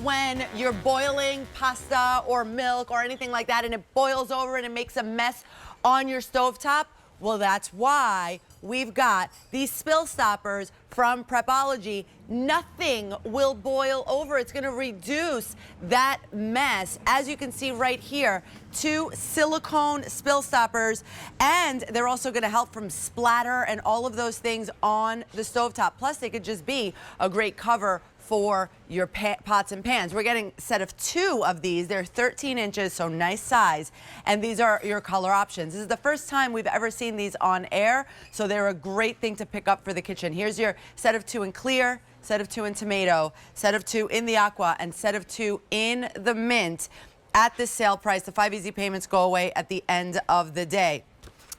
when you're boiling pasta or milk or anything like that and it boils over and it makes a mess on your stovetop? Well, that's why we've got these spill stoppers from Prepology. Nothing will boil over. It's going to reduce that mess. As you can see right here, 2 silicone spill stoppers, and they're also going to help from splatter and all of those things on the stovetop. Plus, they could just be a great cover for your pots and pans. We're getting a set of 2 of these. They're 13 inches, so nice size. And these are your color options. This is the first time we've ever seen these on air, so they're a great thing to pick up for the kitchen. Here's your set of 2 in clear, set of 2 in tomato, set of 2 in the aqua, and set of 2 in the mint at this sale price. The 5 easy payments go away at the end of the day.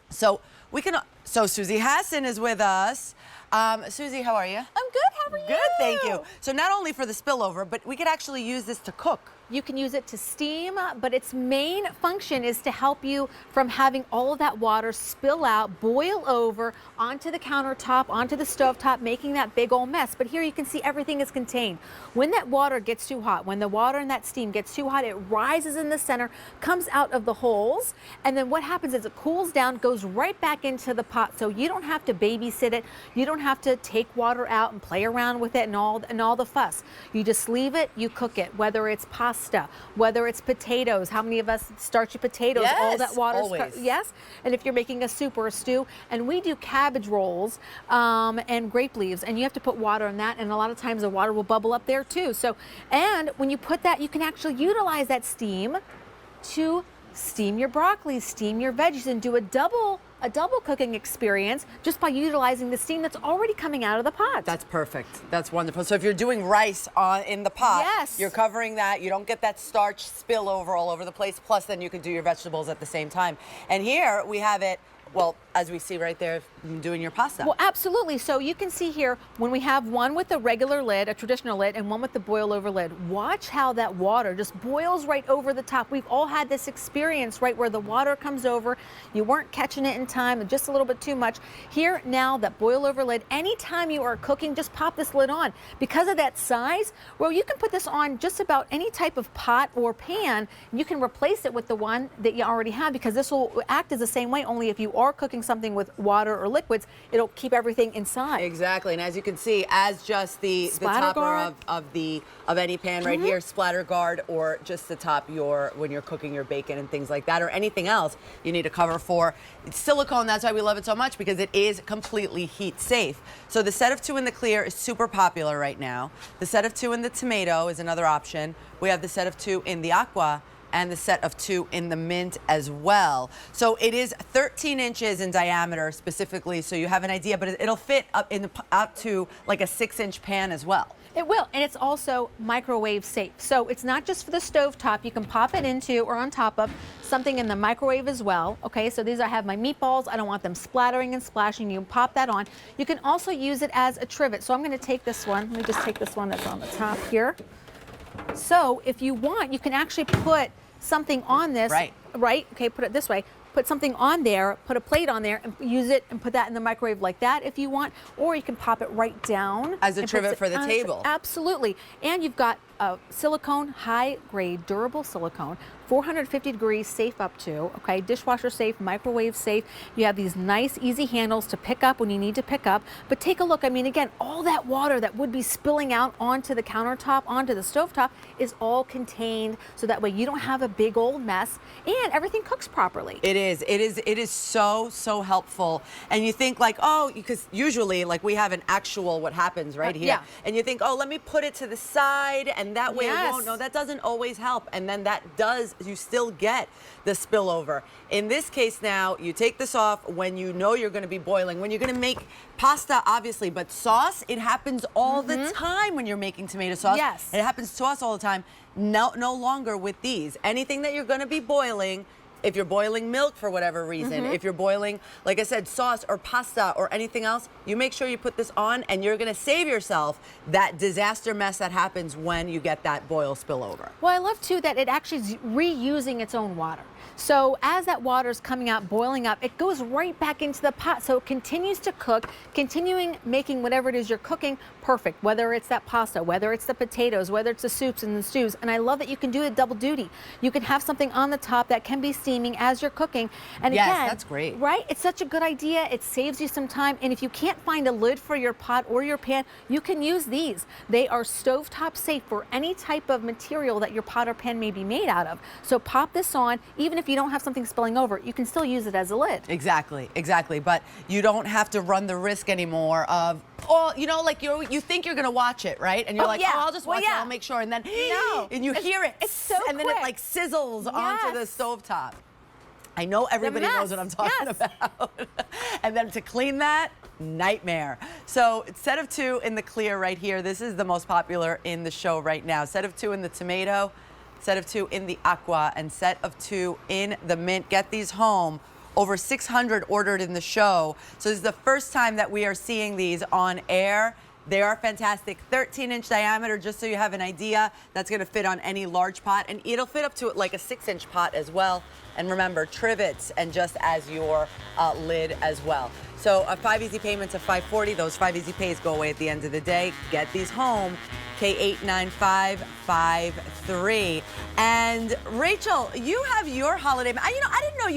So Susie Hassan is with us. Susie, how are you? I'm good. How are you? Good, thank you. So not only for the spillover, but we could actually use this to cook. You can use it to steam, but its main function is to help you from having all of that water spill out, boil over onto the countertop, onto the stovetop, making that big old mess. But here you can see everything is contained. When that water gets too hot, when the water and that steam gets too hot, it rises in the center, comes out of the holes, and then what happens is it cools down, goes right back into the pot. So you don't have to babysit it. You don't have to take water out and play around with it and all the fuss. You just leave it, you cook it, whether it's pasta, whether it's potatoes. How many of us starchy potatoes? Yes, all that water. always. Yes. And if you're making a soup or a stew, and we do cabbage rolls and grape leaves, and you have to put water in that, and a lot of times the water will bubble up there too. So, and when you put that, you can actually utilize that steam to steam your broccoli, steam your veggies, and do a double cooking experience just by utilizing the steam that's already coming out of the pot. That's perfect. That's wonderful. So if you're doing rice in the pot, yes, you're covering that. You don't get that starch spill over all over the place. Plus, then you can do your vegetables at the same time. And here we have it, well, as we see right there, doing your pasta. Well, absolutely. So you can see here when we have one with a regular lid, a traditional lid, and one with the boil over lid. Watch how that water just boils right over the top. We've all had this experience, right, where the water comes over, you weren't catching it in time, just a little bit too much. Here now, that boil over lid, anytime you are cooking, just pop this lid on. Because of that size, well, you can put this on just about any type of pot or pan. You can replace it with the one that you already have, because this will act as the same way, only if you are cooking something with water or liquids, it'll keep everything inside. Exactly, and as you can see, as just the topper of any pan right here, splatter guard, or just the top when you're cooking your bacon and things like that, or anything else you need a cover for. It's silicone, that's why we love it so much, because it is completely heat safe. So the set of 2 in the clear is super popular right now. The set of 2 in the tomato is another option. We have the set of 2 in the aqua, and the set of 2 in the mint as well. So it is 13 inches in diameter specifically, so you have an idea, but it'll fit up to like a 6-inch pan as well. It will, and it's also microwave safe. So it's not just for the stovetop. You can pop it into or on top of something in the microwave as well. Okay, so these I have my meatballs. I don't want them splattering and splashing. You can pop that on. You can also use it as a trivet. So I'm going to take this one. Let me just take this one that's on the top here. So if you want, you can actually put something on this. Right. Right? Okay, put it this way. Put something on there, put a plate on there, and use it and put that in the microwave like that if you want, or you can pop it right down. As a trivet for the table. Absolutely. And you've got silicone, high-grade, durable silicone, 450 degrees safe up to, okay, dishwasher safe, microwave safe. You have these nice, easy handles to pick up when you need to pick up. But take a look, I mean, again, all that water that would be spilling out onto the countertop, onto the stovetop, is all contained, so that way you don't have a big old mess, and everything cooks properly. It is so helpful. And you think like, oh, because usually like we have an actual what happens right here. Yeah. And you think, oh, let me put it to the side and that way it won't. No, that doesn't always help. And then you still get the spillover. In this case now, you take this off when you know you're going to be boiling, when you're going to make pasta, obviously, but sauce, it happens all the time when you're making tomato sauce. Yes. It happens to us all the time. No longer with these. Anything that you're going to be boiling, if you're boiling milk for whatever reason, if you're boiling, like I said, sauce or pasta or anything else, you make sure you put this on, and you're gonna save yourself that disaster mess that happens when you get that boil spillover. Well, I love too that it actually is reusing its own water. So as that water is coming out, boiling up, it goes right back into the pot. So it continues to cook, continuing making whatever it is you're cooking, perfect, whether it's that pasta, whether it's the potatoes, whether it's the soups and the stews. And I love that you can do a double duty. You can have something on the top that can be steaming as you're cooking. And yes, again, that's great. Right? It's such a good idea. It saves you some time. And if you can't find a lid for your pot or your pan, you can use these. They are stovetop safe for any type of material that your pot or pan may be made out of. So pop this on, even if you don't have something spilling over, you can still use it as a lid. Exactly, exactly. But you don't have to run the risk anymore of, oh, you know, like you think you're gonna watch it, right? And you're like, yeah. oh, I'll just watch it, I'll make sure. And then, No. and you hear it, It's so and then it quick. like sizzles onto the Yes. stovetop. I know everybody knows what I'm talking about. And then to clean that, nightmare. So set of 2 in the clear right here. This is the most popular in the show right now. Set of 2 in the tomato, set of 2 in the aqua, and set of 2 in the mint. Get these home. Over 600 ordered in the show. So this is the first time that we are seeing these on air. They are fantastic. 13-inch diameter, just so you have an idea. That's going to fit on any large pot, and it'll fit up to like a 6-inch pot as well. And remember, trivets and just as your lid as well. So 5 easy payments of $540. Those 5 easy pays go away at the end of the day. Get these home. K89553. And Rachel, you have your holiday. I didn't know you